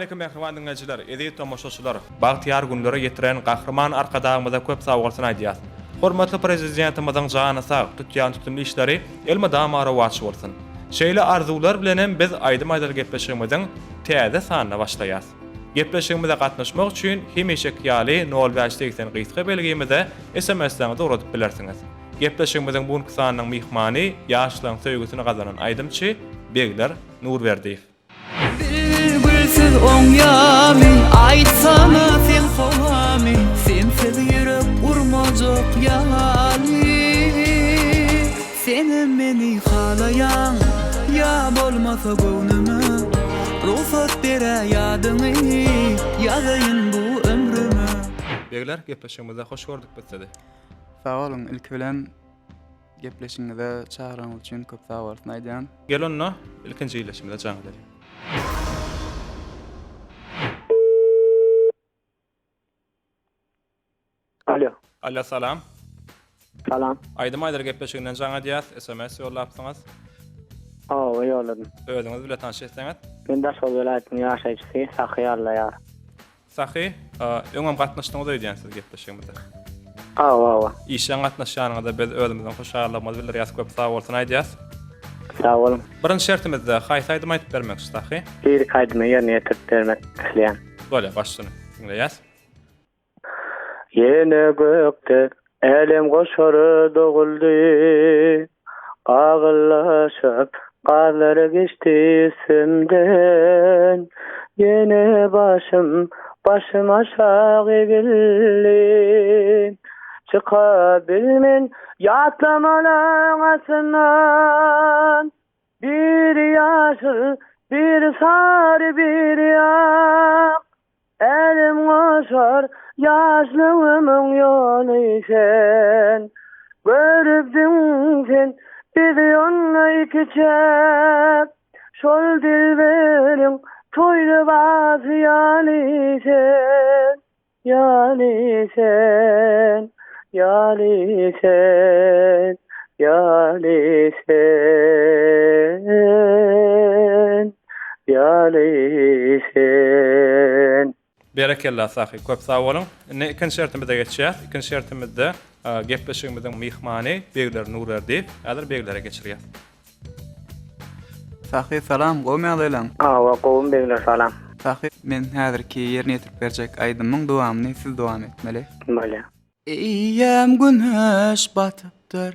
Assalamualaikum mehriban dinleyijiler, edi tomoşaçylar. Bagtyar günlere getiren gahrman arkadagymyza köp sagolsun aýdýas. Hormatly prezidentimizden jana sag tutýan tutumly işleri elme damara waçy bolsun. Şeýle arzuwlar bilenem biz aýdym-aýdar gepleşigimiziň täze sanyna başlaýas. Gepleşigimizde gatnaşmak üçin hemişe ýaly 080 gysga belgimize SMS-läňizi uradyp bilersiňiz. Gepleşigimiziň bu sanynyň mihmany ýaşlaryň söýgüsini gazanan aýdymçy Begler Nurberdiýew. Siz oňýamy aýtsana sen solamy sensiz ýürek urmajak ýaly seni meni halayan ya bolmasa göwnüme ruhsat bere ýadyny ýazyň bu ömrüme. Begler gepleşigimize hoş gördük bizde. Sağ olun, ilk bilen gepleşiňize çağıraňyz üçin köp sağ bolsun aýdýan. Gelonno ilkinji ýyleşimizde jaň edelim. Alo. Alla salam. Salam. Aýdym-aýdar gepleşiginden jaň edýäs, SMS ýollapsyňyz. Ýolladım. Özüňiz bilen tanışýarsyňyz. Men Daşol welaýatynyň ýaşaýjysy Sahy Allaýar. Sahy, öňem gatnaşdyňyz öýdýänsiz gepleşigimizde. İşe gatnaşýanyňyzda biz özümiziň hoşaglygymy bildirýäs, köp sag bolsun aýdýas. Sag bolun. Birinji şertimizde haýsy aýdym aýdyp bermek Sahy. Bir kaýdymy ýerine ýetirip bermek isleýän. Bolýa, başlyny dinleýäs. Yene gökde elim goşar doguldy. Agyllaşyp garlar geçti simden. Yene başım aşağı egildi. Çıka bilmen yatlamalan asından. Bir yaşıl, bir sarı, bir yak. Elim koşar yaşlığımın yolu sen. Görüpdün sen bizi onunla iki çep. Şol dilberin toylu bazı yani sen. Yani sen, yani sen, yani sen, yani sen. Berekellah Sahy, köp sag bolun. Ikinji şertimizde geçýär. Ikinji şertimizde gepleşigimiziň mihmany Begler Nurberdiýew. Häzir Beglere geçirýär. Sahy salam, goýmaýalylan. Gowum Begler salam. Sahy, men häzirki ýerine ýetirip berjek aýdymyň dowamyny siz dowam etmeli. Bolýa. Eýem güneş batypdyr,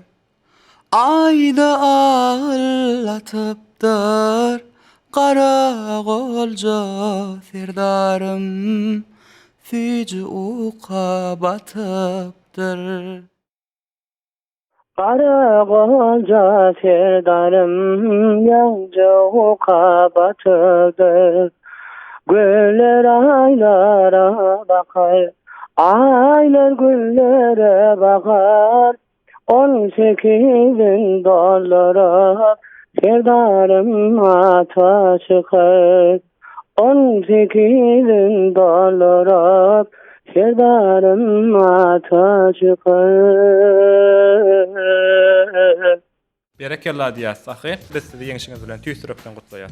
aýda ağlatypdyr, qara golja serdarym, süýji uka batypdyr. Qara golja serdarym, ýaňja uka batypdyr. Güller aylara bakar, aylar güllere bakar. 18'in dolara serdarım ata çıkar. 18'in dolara serdarım ata çıkar. Berekellah diýär Sahy. Biz sizi ýeňişiňiz bilen tüýsürekden gutlaýar.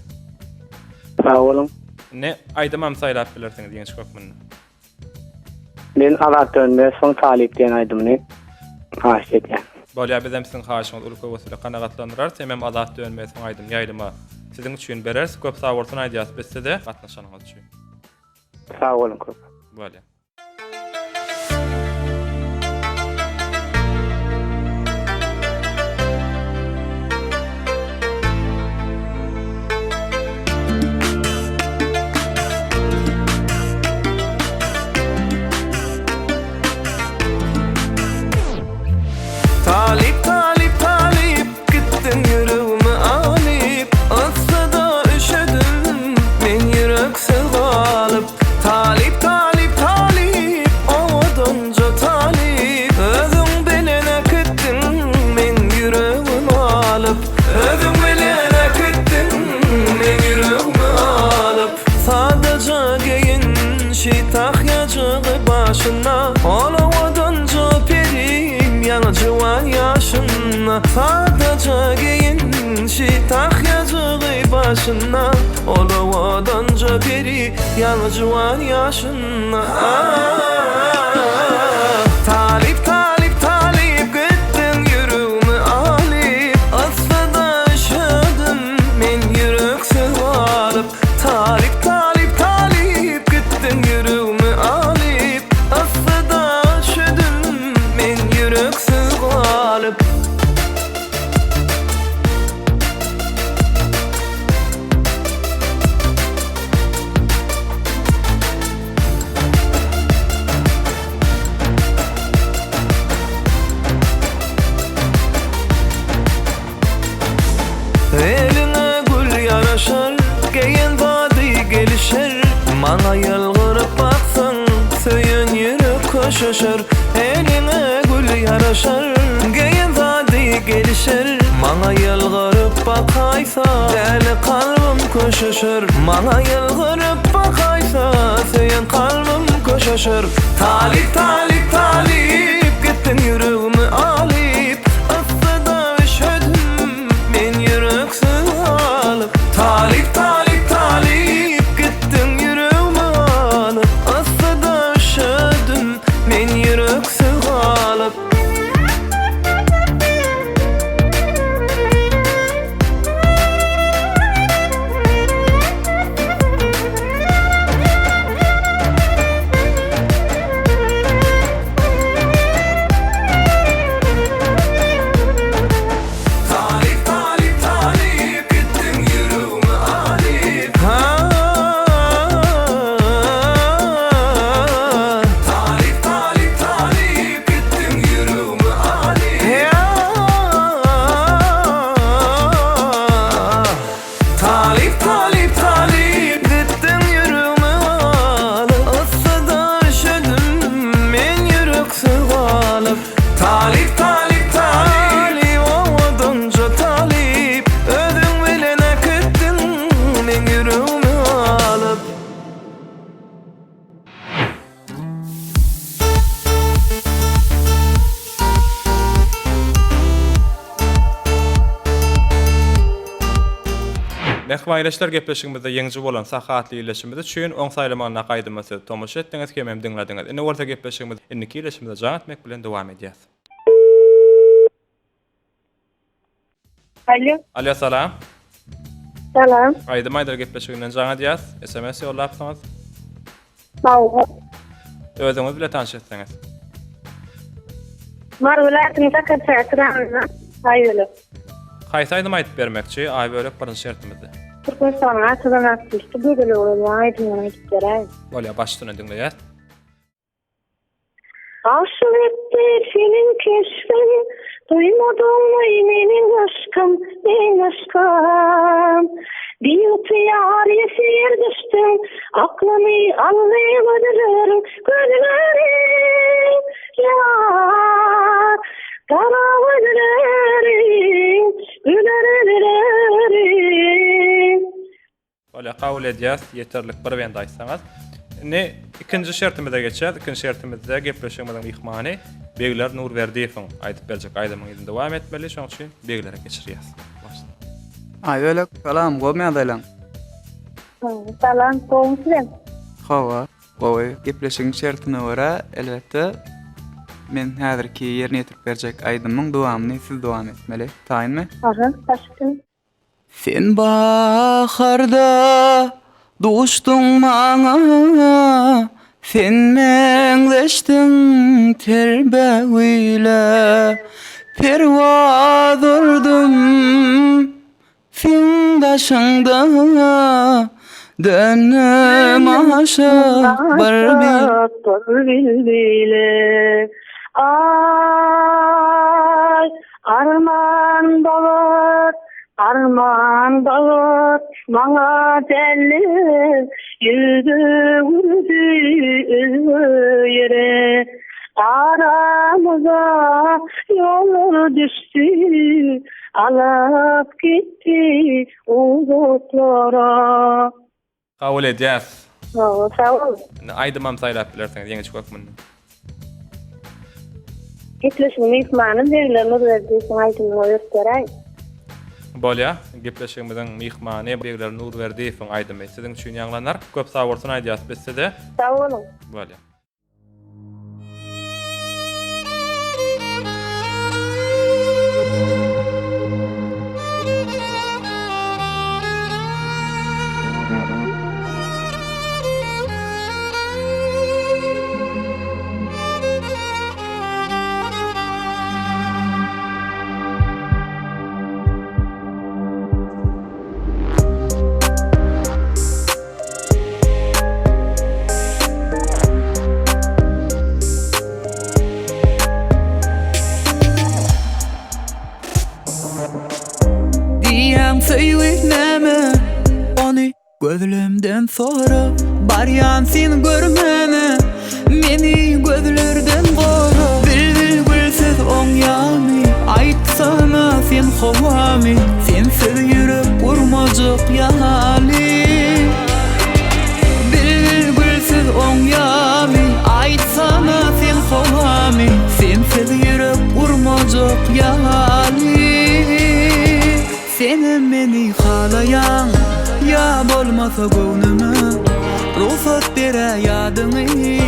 Sag olun. Ne aýdymam saýlap bilersiňiz ýeňiş kökmünni. Men Alat dönme son talip diyen aydımını haş etken. Bolýa bizem siziň haşyňyz ulka bolsa kanagatlandyrar. Temem azat dönmesiň aýdym ýaýlyma siziň üçin berers. Köp sag bolsun aýdýas biz size gatnaşanyňyz üçin. Sag olun köp. Bolýa. Talip talip talip gittin yüreğimi alıp asla üşüdüm men yüreksiz kalıp. Talip talip talip odanca talip özün bilene gittin men yüreğimi alıp. Özün bilene gittin men yüreğimi alıp. Sadece geyin şitahyacığı başına oladanca perim yancı var yaşına. Sadece geyin şitahyacığı başına Olavadanca beri yalıcıvan yaşınna Talip talip talip gittin yüreğimi alip Aslında üşüdüm men yürek sığalıp Talip talip talip gittin yüreğimi alip Aslında üşüdüm men yürek sığalıp Eline gül yaraşar, geyen vadi gelişer Mana yalvarıp baksan, söyün yürüp koşuşur Eline gül yaraşar, geyen vadi gelişer Mana yalvarıp bakaysa, deli kalbim koşuşur Mana yalvarıp bakaysa, söyün kalbim koşuşur Talip talip talip, gittin yüreğimi alip Aslında üşüdüm, men yürek sığalıp Talip talip talip gittin yüreğimi alıp Aslında üşüdüm men yürek sığalıp Talip talip talip gittin yüreğimi alip Talip talip talip gittin yüreğimi alip Talip talip talip gittin yüreğimi alıp Aslında üşüdüm men yürek sığalıp Talip talip talip ovadanca talip Ödün bilene gittin men yüreğimi alıp Mehmayleşler gepleşigimizde ýeňji bolan sahatly ýerleşimizde çüýün oň saýlamanyna gaýdymasy tomuş etdiňiz hemem diňlediňiz. Indi orta gepleşigimiz indiki ýerleşimizde jaň etmek bilen dowam edýäs. Alo, Alo salam. salam. Aýdy maýdyr gepleşiginden jaň edýäs. SMS ýollapsyňyz. Sağ ol. Özüňiz bilen tanış etseňiz. Marulatyny takatýatyramyň. Haýyly. Haýsy aýdym aýdyp bermekçi, aý bölek birinçi şertimizde. Türkmenistan'a açıdan atmıştı. Böyle olur. Aydın'dan aydıp gereği. Bolýa başlygyny diňleýär. Aşık etti senin keşfin. Duymadın mı benim aşkım, benim aşkım. Bir yar esir düştüm. Aklımı anlayamadım. Gözlerim yar. Karavadım. Gülerim. Bolýa kabul edýäs, ýeterlik bir bende aýtsaňyz. Ne ikinji şertimize geçýär. İkinji şertimizde gepleşigimiziň mihmany Begler Nurberdiýewiň aýdyp berjek aýdymyň ýerinde dowam etmeli, şoň üçin beglere geçirýäs. Ay öyle kalam gomy adalan. Salam, komşum. Hawa, gowy gepleşiň şertine görä elbetde men häzirki ýerine ýetirip berjek aýdymyň dowamyny siz dowam etmeli. Taýynmy? Aha, başlayalım. Sen baharda duşdun maňa, sen meňleşdiň terbeýle, perwaz urdum sen daşyňda, dönüm aşyk bir bilbile. Ay, arman balar, maňa deli, yüzüňdi ýere. Aramıza yol düştü, alıp gitti uzaklara. Kabul edýäs. Sağ ol. Aýdymam saýlap bilersiňiz ýeňi çökmünden. Gitleşim mihmanım verilen o verdiğin aydınlığı göstereyim. Bolýa, gepleşigimiziň mihmany Begler Nurberdiýewiň aýdymy. Siziň üçin ýaglanar. Köp sag bolsun aýdýas bizde. Sağ olun. Bolýa. Diýen söýlenme ony gözlemden sonra baryan sen görmene meni gözlerden gora bilbil gülsiz oň ýamy aýtsana sen howamy sensiz ýürek urmajak ýaly bilbil gülsiz oň ýamy aýtsana sen howamy sensiz ýürek urmajak ýaly Seni meni halayan ya bolmasa gönlüme ruhsat bere yadyny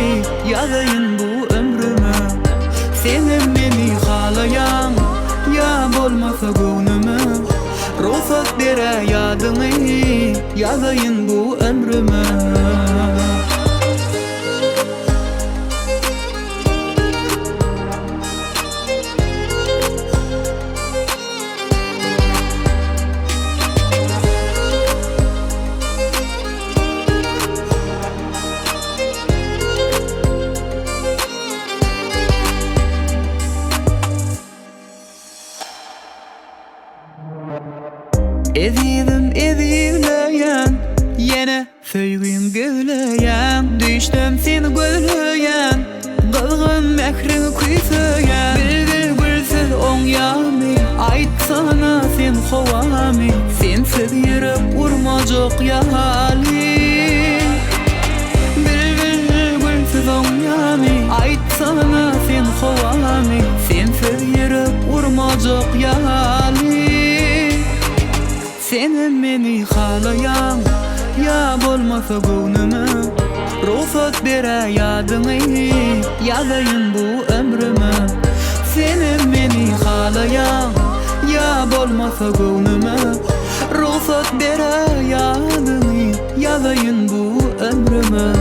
ýazayın bu ömrüme Seni meni halayan ya bolmasa gönlüme ruhsat bere yadyny ýazayın bu ömrüme Ezizleyen yine söýgün gövleyen düşdüm seni gözleyen gılgın mehrini küýseyen bilgil gülsiz oň ýamy aýtsana sen howamy sensiz ýürek urmajak ýaly bilgil gülsiz oň ýamy aýtsana sen howamy sensiz ýürek urmajak ýaly Seni meni halayan ya bolmasa gönlüme ruhsat bere yadyny ýazayın bu ömrüme Seni meni halayan ya bolmasa gönlüme ruhsat bere yadyny ýazayın bu ömrüme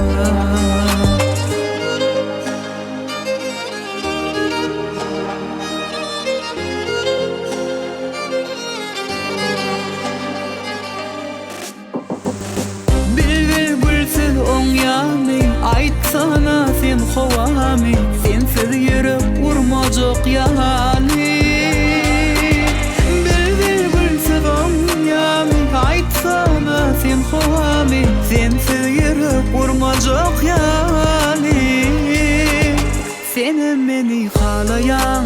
Aýtsana sen howamy sensiz ýürek urmajak ýaly bilbil gülsiz oň ýamy aýtsana sen howamy sensiz ýürek urmajak ýaly Seni meni halayan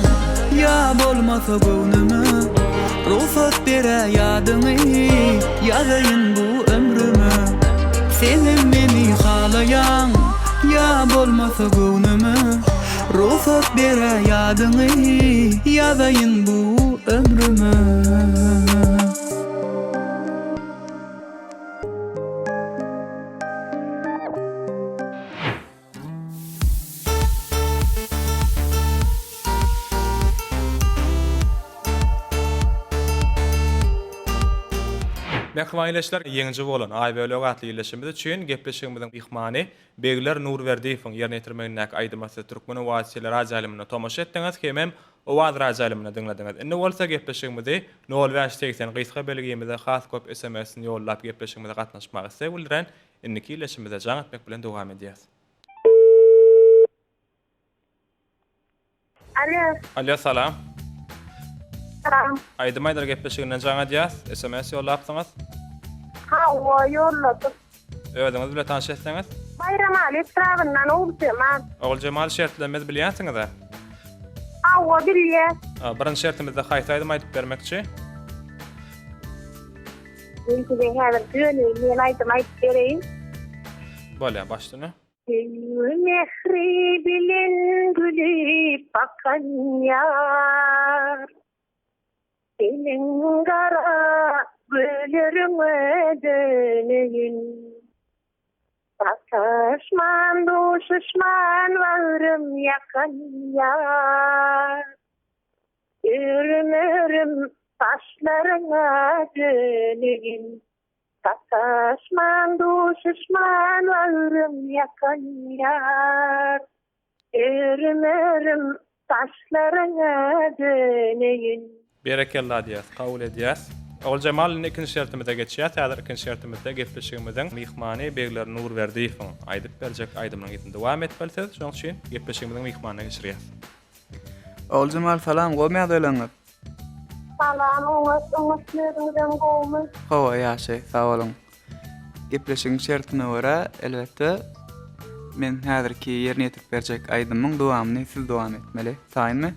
ya bolmasa gönlüme ruhsat bere yadyny ýazayyn bu ömrüme Seni meni halayan ya bolmasa gönlüme ruhsat bere yadyny ýazayyn bu ömrüme Mehmanleşler ýeňiji bolan aýböle gatly ýerleşmede üçin gepleşigimiziň mihmany Begler Nurberdiýewiň ýerine ýetirmegine aýdymysy türkmen wasiýetleri raýalymyna tomaşa etdiňiz hem o waz raýalymyna dinlediňiz. Indi bolsa gepleşigimizi 080 gysga belgimize has köp SMS-ni ýollap gepleşigimize gatnaşmak istek bildiren indiki ýerleşmede jaň etmek bilen dowam edýäs. Alo salam. Salam. Aýdymaýdyr gepleşigine jaň edýäs. SMS ýollapsyňyz. Ha, o yolladım. Öwediňiz bilen tanış etseňiz. Bayram Ali etrafından Oğul Oğul Cemal şertlerimiz bilýänsiňiz-de. Ha, o bilýär. Birinçi şertimizde haýtaýdym aýdyp bermekçi. Şimdi häzir düýni men aýdym aýdyp bereýin. Bolýa, başlyny. Mehri bilen gülüp bakan yar Senin kara gözlerine döneyin. Taşman düşman varım yakan yar. Ürünürüm taşlarına döneyin. Taşman düşman varım yakan yar. Ürünürüm taşlarına döneyin. Berekella diýäs, kabul edýäs. Ol Cemal'in ikinci şertimize geçýär. Häzir ikinci şertimizde gepleşigimiziň mihmany Begler Nurberdiýewiň aýdyp berjek aýdymynyň ýetinde dowam etmeliseň, şoň üçin gepleşigimiziň mihmanyna geçirýäs. Ol Cemal salam, goýmaýar dölenler. Salam, oňa goýmy. Hawa ýaşy, sag bolun. Gepleşigiň şertine görä, elbetde men häzirki ýerine ýetip berjek aýdymyň dowamyny siz dowam etmeli. Taýynmy?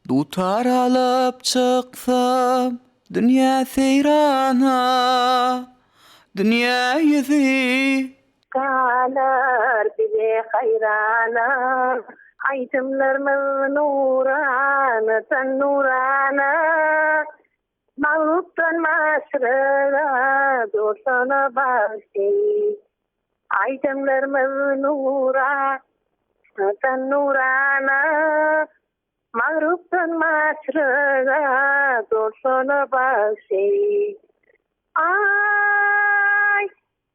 Dutar alıp çıksam dünya seyrana, dünya yüzü Kalar bize hayrana, aydınlarımız nurana, sen nurana. Mağluptan masrına, dostana bahsi. Aydınlarımız nurana, sen nurana. Mağruptan masrına, dostana bahsi. Ay,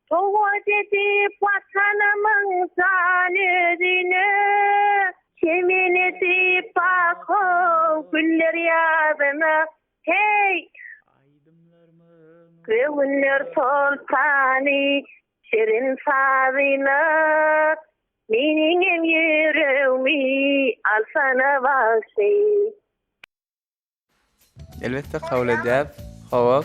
soğuk edip vatanımın zanedine, yemin edip bak o güller yadına. Hey! Güller sultani, şirin sazina, mening yüreğimi alsana bahsi. elbette kabul edýär. Hawa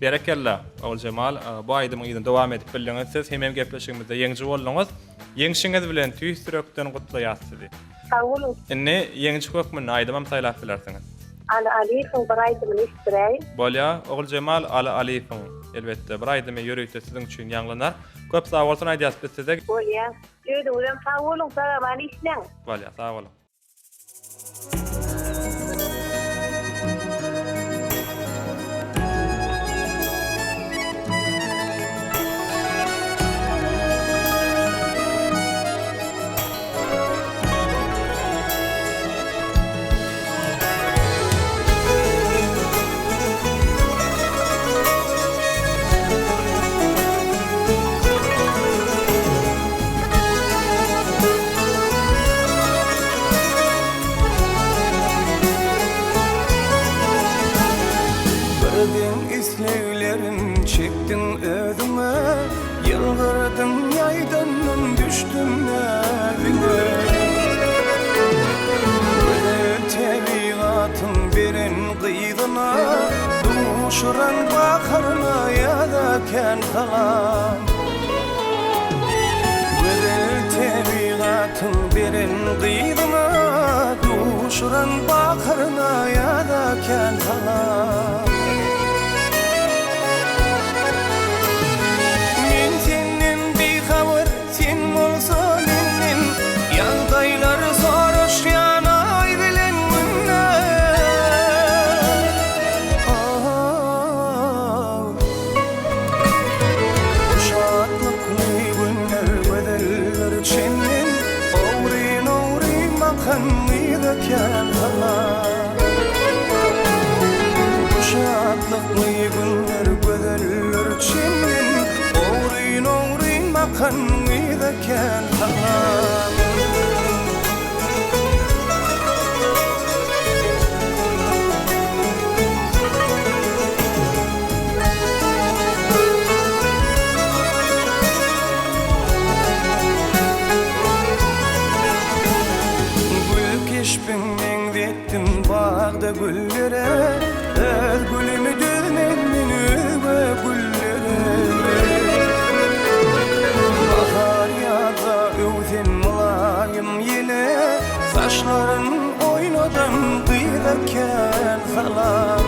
Berekella, Ol Cemal, bu aýdymyň ýetinde dowam edip bildiňiz. Hemem gepleşigimizde ýeňji boldyňyz. Ýeňşiňiz bilen tüýsürekden gutlaýas sizi. Sağ olun. Inni ýeňji hökmüni aýdymam saýlap bilersiňiz. Ali Aliyev'in bir aydımını istireyim. Bolya, Ol Cemal Ali Aliýewiň elbette bir aýdymy ýöregde siziň üçin ýanglanar. Köp sag bolsun aýdýas biz size. Bolya. Ödüňden sağ olun, sağ işleň. Bolya, sag bolun. Gördün isleýlerin çektin özüme, yılgırdın yaydanın düştüm evine. Böyle tebigatın birin kıyıdına, duşuran bakarına ya da ken kalan. Böyle tebigatın birin kıyıdına, duşuran bakarına ya da ken kalan. Güllere, öz gülümü dövmen meni ve güllere. Bahar yağda öwzin mulayim yine, saçların oynadan kıyıdaken salam.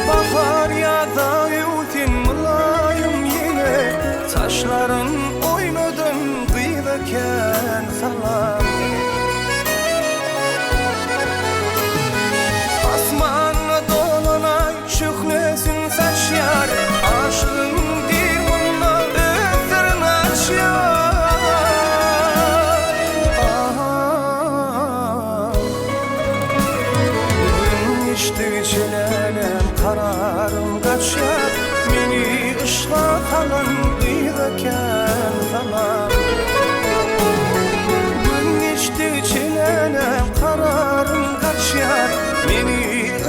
Bahar yağda öwzin mulayim yine, saçların oynadan kıyıdaken salam.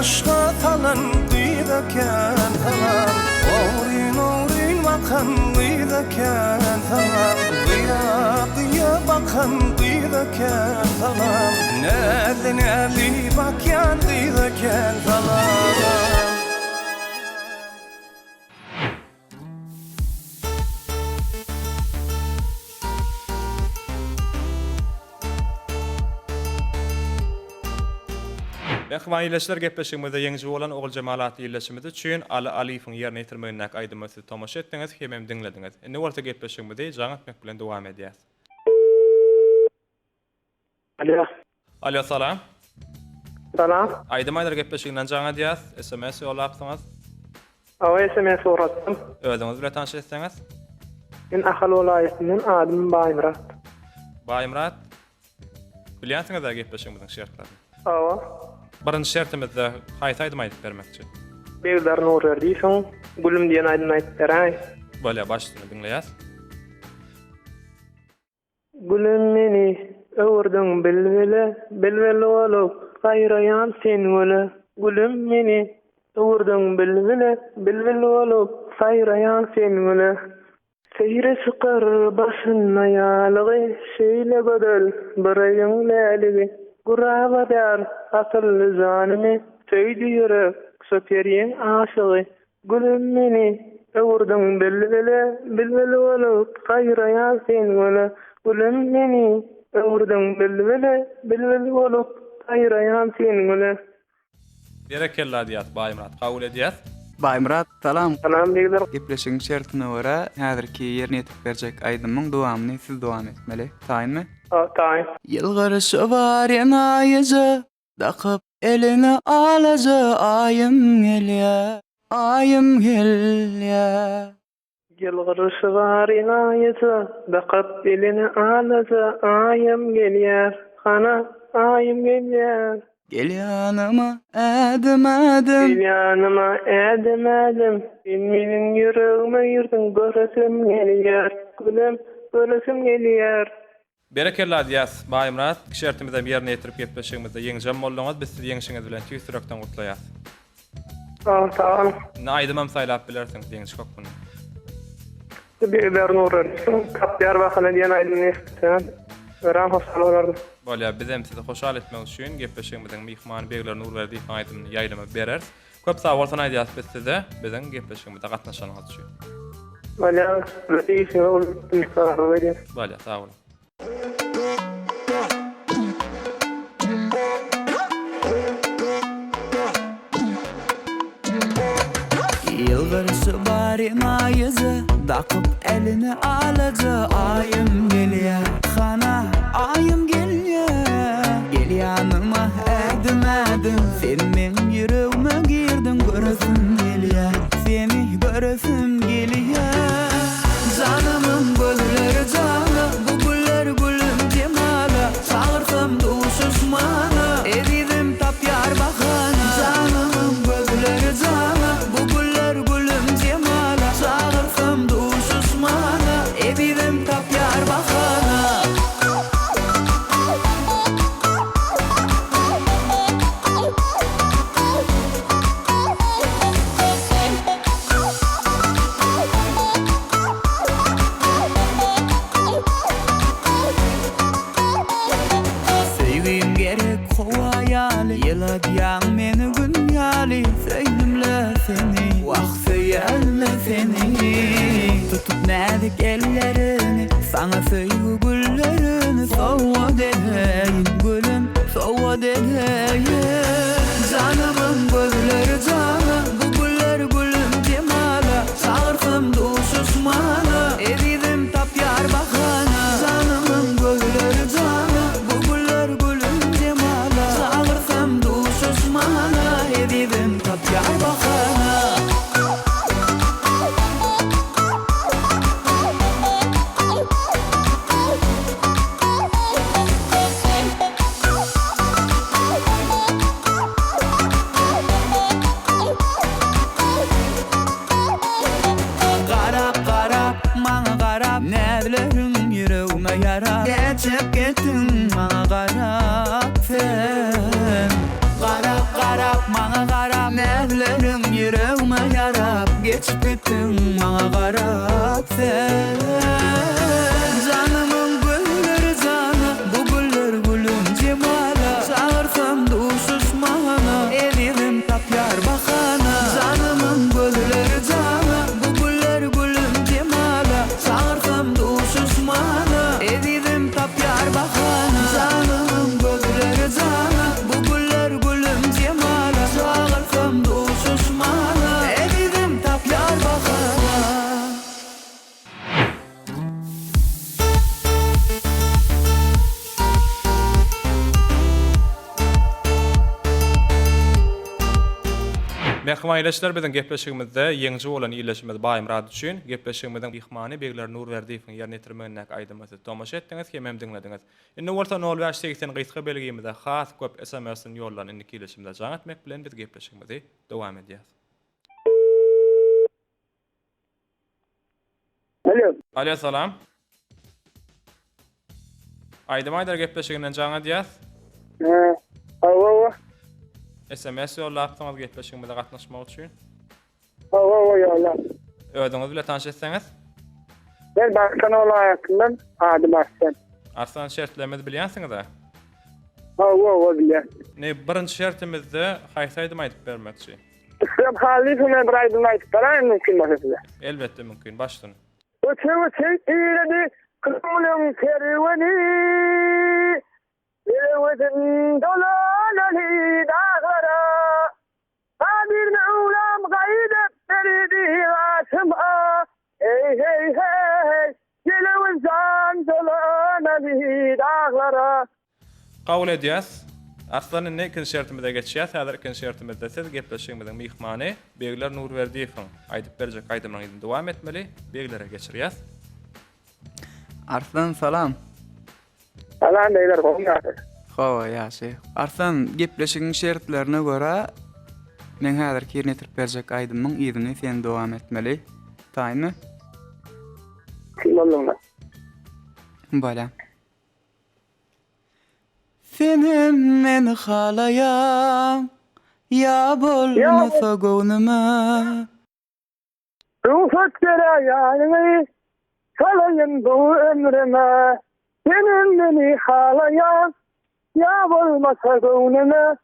aşka talan gıydakän talan Oğrin oğrin bakan gıydakän talan Gıya gıya bakan gıydakän talan Nerli nerli bakyan gıydakän talan Mehman ýyleşler gepleşigimizde ýeňji bolan Ogul Jemalaty ýyleşimizde üçin Ali Aliýewiň ýerine ýetirmegindäki aýdymy siz tomaşa etdiňiz, hemem diňlediňiz. Indi orta gepleşigimizde jaň etmek bilen dowam edýäs. Alo. Alo, salam. Salam. Aýdymaýlar gepleşiginden jaň edýäs. SMS ýolapsyňyz. Awa SMS soratdym. Özüňiz bilen tanış etseňiz. Men Ahal welaýatynyň adym Baýmurat. Baýmurat. Bilýänsiňiz gepleşigimizden şertlerini. Awa. Birinji şertimizde haýsy aýdym aýdyp bermekçi. Beýler nur berdiýiň, gülüm diýen aýdym aýdyp beräň. Bolýa, başlygyny diňleýäs. Gülüm meni öwürdüň bilbile, bilbile olup gaýraýan sen öle. Gülüm meni öwürdüň bilbile, bilbile olup gaýraýan sen öle. Seyre sıkar başyn aýalygy, şeýle gödel bireýiň läligi. Guraba der asylly janymy, söýdi ýürek söteriň aşygy. Gülüm meni öwürdüň bilbile, bilbile olup gaýraýan sen öle. Gülüm meni öwürdüň bilbile, bilbile olup gaýraýan sen öle. Berekella diýät Baýmurat, kabul edýäs. Baýmurat, salam. Salam beýler. Gepleşiň şertine görä häzirki ýerine ýetip berjek aýdymyň dowamyny siz dowam etmeli. Taýynmy? Taýyn. Yılgırışı var yanayıcı, dakıp eline alıcı, ayım gelye, ayım gelye. Yılgırışı var inayıcı, bakıp elini alıcı, ayım gelyer, kana ayım gelyer. Gel yanıma edim edim, Gel yanıma edim edim, benim yüreğime girdin, göresim gelyer, gülüm göresim gelyer. Berekella diýäs Baýmurat, şertimizde ýerine ýetirip gepleşigimizde ýeňjem bolýaňyz, biz sizi ýeňişiňiz bilen tüýsürekden gutlaýas. Tamam. Aýdymam saýlap bilersiň diýeňiş kokmuny. Beýler nur berdiýiň, kapýar bakana diýen aýdym näsen. Ören hosal olardy. Bolýa, biz hem sizi hoşal etmek üçin gepleşigimizden mihmany Beýler nur berdiýän aýdymyny ýaýlama berers. Köp sag bolsaň aýdýas biz size biziň gepleşigimizde gatnaşanyňyz üçin. Bolýa, beýler ol berdiýär. Bolýa, sag bolun. Yılgırışı var inayıcı, dakıp eline alıcı, ayım gelye, kana ayım gelye. Gel yanıma edim edim, sen men yüreğime girdin, göresim gelye, seni göresim gelye. Canımın gözleri canı, bu güller gülüm cemala, çağırsam duşuşmana, edidim tapyar bakana. Canımın gözleri canı, bu güller gülüm cemala, çağırsam duşuşmana, edidim tapyar bakana. Sevgim gerek kovayali, yıladyan meni günyali. Söydümle seni, vah söyelme seni. Tutup nädik ellerini, sana söýgü güllerini. Sova dedeyin gülüm, sova dedeyin. Canımın gözleri canı, bu güller gülüm cemala, çağırsam duşuşmana, edidim tapyar bakana. Canımın gözleri canı, bu güller gülüm cemala, çağırsam duşuşmana, edidim tapyar bakana. Qarap qarap maňa qarap, nädelerin yüreğime yarap. Geçip gittin maňa qarap sen. Qarap qarap maňa qarap. gözlerin maňa garap sen. Janymyň gülleri jana, bu güller gülüm jemala. Çağırsam duşuş mana, elim tapyar bakana. Janymyň gülleri jana, bu güller gülüm jemala. Çağırsam duşuş mana, elim tapyar bakana. Janymyň gülleri jana, bu güller gülüm jemala. Çağırsam duşuş mana, elim tapyar bakana. Mehman ileşler bilen gepleşigimizde ýeňji bolan ileşmez baýym rady üçin gepleşigimizden mehmany Begler Nurberdiýewiň ýerine ýetirmegine aýdymyzy tomaşa etdiňiz, hem diňlediňiz. Indi bolsa 0880 gysga belgimizde has köp SMS-in ýollan indiki ileşimde jaň etmek bilen biz gepleşigimizi dowam edýäs. Alo. Alo salam. Aýdym aýdar gepleşiginden jaň edýäs. Alo. SMS ýollapdyňyz gepleşigimizde gatnaşmak üçin. Alo ýa-Allah. Öýdüňiz bilen tanış etseňiz. Ben Barkan olayatından Adem Arslan. Arslan şertlerimizi bilýänsiňiz-de. Alo bilýän. Ne birinji şertimizde haýsaýdym aýdyp bermekçi. Sen halifine bir aydın aytıp barayım mümkün mü size? Elbette mümkün. Başlayın. Öte iğredi kılın serveni Elvedin dolanani dağlara Adir mevlam gaydep verdi asıma Hey hey hey Gelevin zan dolanani dağlara Kabul edýäs. Aslanın ne ikinci şertimizde geçýäs? Häzir ikinci şertimizde siz gepleşigimizden mehmany Begler Nurberdiýewiň aýdyp berjek aýdymlaryny dowam etmeli. Beglere geçirýäs. Arslan salam. Alan beyler goňňa. Howa ýaşy. Arslan gepleşigiň şertlerine görä men häzir ýerine ýetirip berjek aýdymyň ýerine sen dowam etmeli. Taýmy? Kim bolmaly? Bala. Senem meni halayan ya bolmasa göwnüme Ruhsat gerayanı salayın bu ömrüme Senin beni halayan ya olmasa göwnüme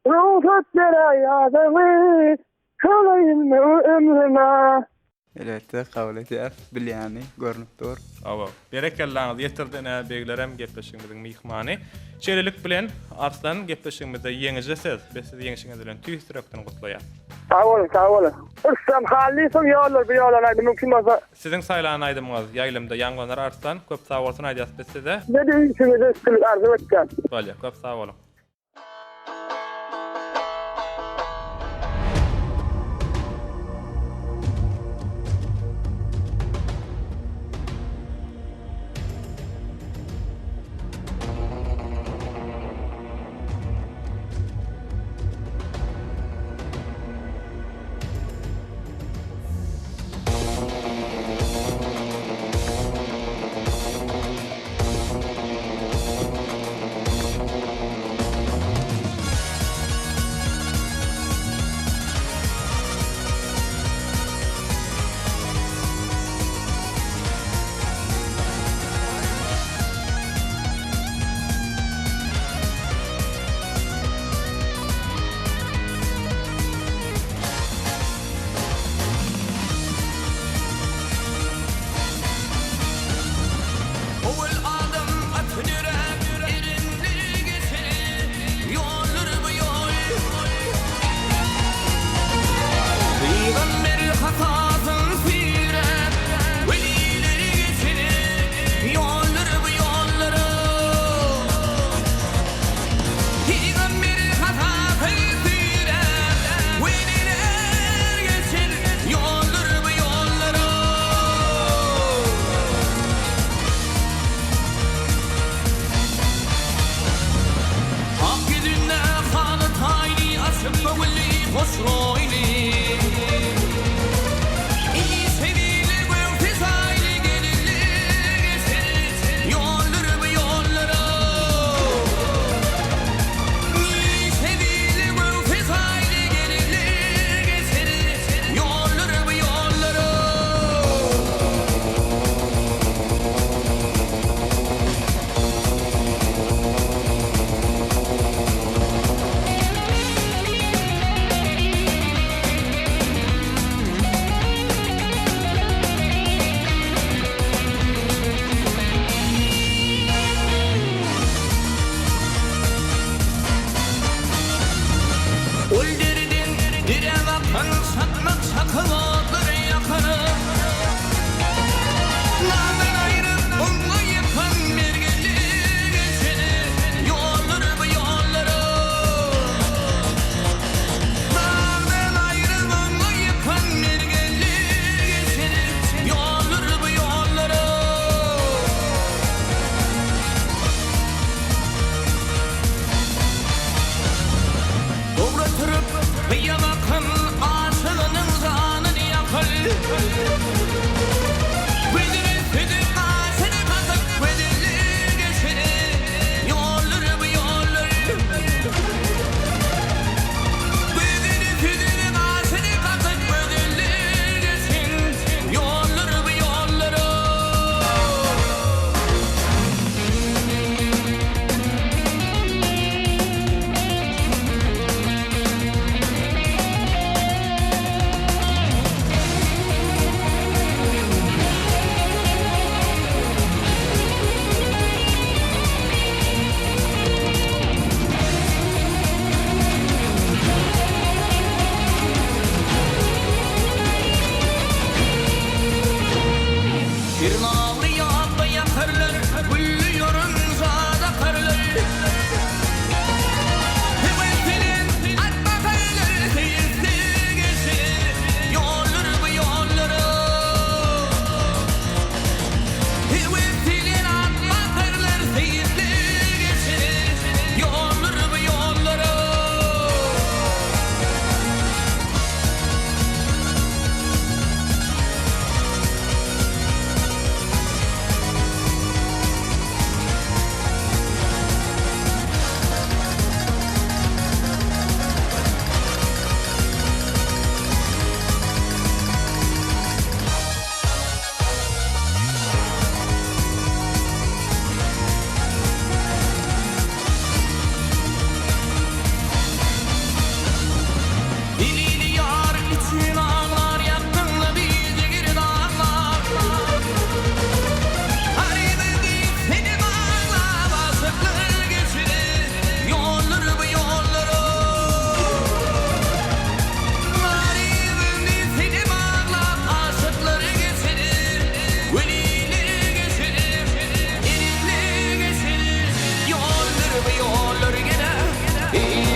Ruhsat gerayanı salayın bu ömrüme Elbette kabul edýär, bilýäni görnüp dur. Awa. Berekellaňyz ýetirdine beglerem gepleşigimizden mehmany. Şeýlelik bilen Arslan gepleşigimizde ýeňije siz, biz siz ýeňişiňiz bilen tüýstürekden gutlaýar. Sağ olun. Üstem halifim ýollar bu ýollar aýdy mümkin bolsa. Sizin saýlan aýdymyňyz ýaýlymda ýanglanar Arslan, köp sag bolsun aýdýas biz size. Ne diýýsiňiz üstün arzu etken. Bolýa, köp sag bolun. Kıyya bakın aşığının zanını yakıl Güdürü südü aşını katıp Güdürlü geçini Yolları bu yolları Güdürü südü aşını katıp Güdürlü geçin Yolları bu yolları Bir nallı yağda yakarlar, güllü yorunca da karlar. Hüvesinin atma karlar, seyirsi geçir, yollar bu yolları. Hüvesinin atma karlar, seyirsi geçir, yollar bu yolları. Dilini yar için ağlar yaktınla bizi geri dağlar Harime değil seni bağla basıkları geçirir Yolları bu yolları Harime değil seni bağla aşıkları geçirir Velileri geçirir Elifleri geçirir Yolları bu yolları gene Hey!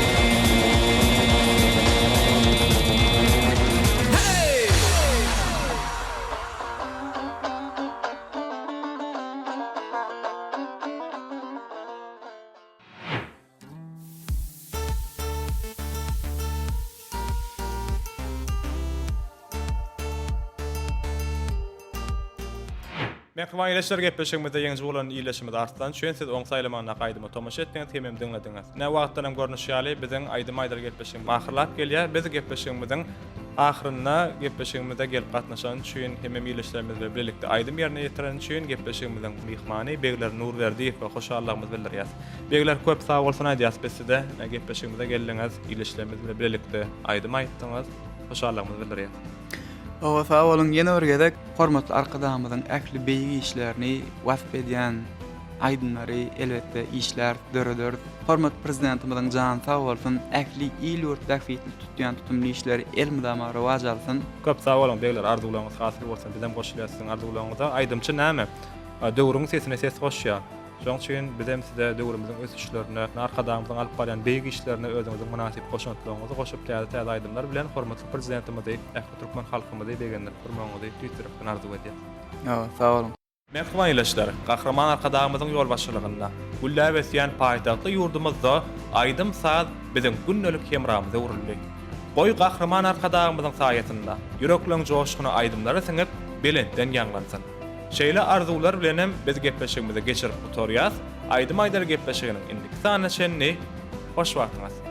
Mehman ileşler gepleşigimizde ýeňi bolan ileşmede artdan şeň siz oň saýlamana gaýdyma tomaşa etdiňiz hemem diňlediňiz. Ne wagtdan hem görnüş ýaly biziň aýdym aýdar gepleşigimiz mahyrlap gelýär. Biz gepleşigimiziň ahyryna gepleşigimizde gelip gatnaşan şeň hemem ileşlerimizle birlikde aýdym ýerine ýetiren şeň gepleşigimiziň mehmany Begler Nurberdiýew we hoşallygymyzy bildirýär. Begler köp sag bolsun aýdýas bizde gepleşigimize geldiňiz, ileşlerimizle birlikde aýdym aýtdyňyz, hoşallygymyzy bildirýär. Owa sağ olun, ýene bir gezek hormatly arkadaşymyzyň ähli beýigi işlerini wasp edýän aýdymlary elbetde işler döredör. Hormat prezidentimizin jan sağ bolsun, ähli il ýurtda fitli tutýan tutumly işleri elmydama rowaj alsyn. Köp sag bolun Begler, arzuwlaryňyz hasyl bolsun, bizem goşulýarsyň arzuwlaryňyza. Aýdymçy näme? Döwrüň sesine ses goşýar. Şoň üçin bizem size döwrümizin öz işlerini, arkadaşymyzyň alyp barýan beýik işlerini özüňiziň munasip goşmaklaryňyzy goşup täze aýdymlar bilen hormatly prezidentimizi, ähli türkmen halkymizy beýgenler gurmagyňyzy tüýtiripden arzuw edýär. Ýa, sağ olun. Merhaba ileşler, Kahraman arkadaşımızın yol başçılığında. Güllä besýän paýtagtly ýurdumyzda aýdym saat biziň günnölik hemramyza uruly. Goý Kahraman arkadaşymyzyň saýatynda ýürekleriň joşgyny aýdymlary siňip belentden ýanglansyn. Şeýle arzuwlar bilenem biz gepleşigimizi geçirip oturýas. Aýdym aýdar gepleşiginiň indiki sanaşenni hoş wagtyňyz.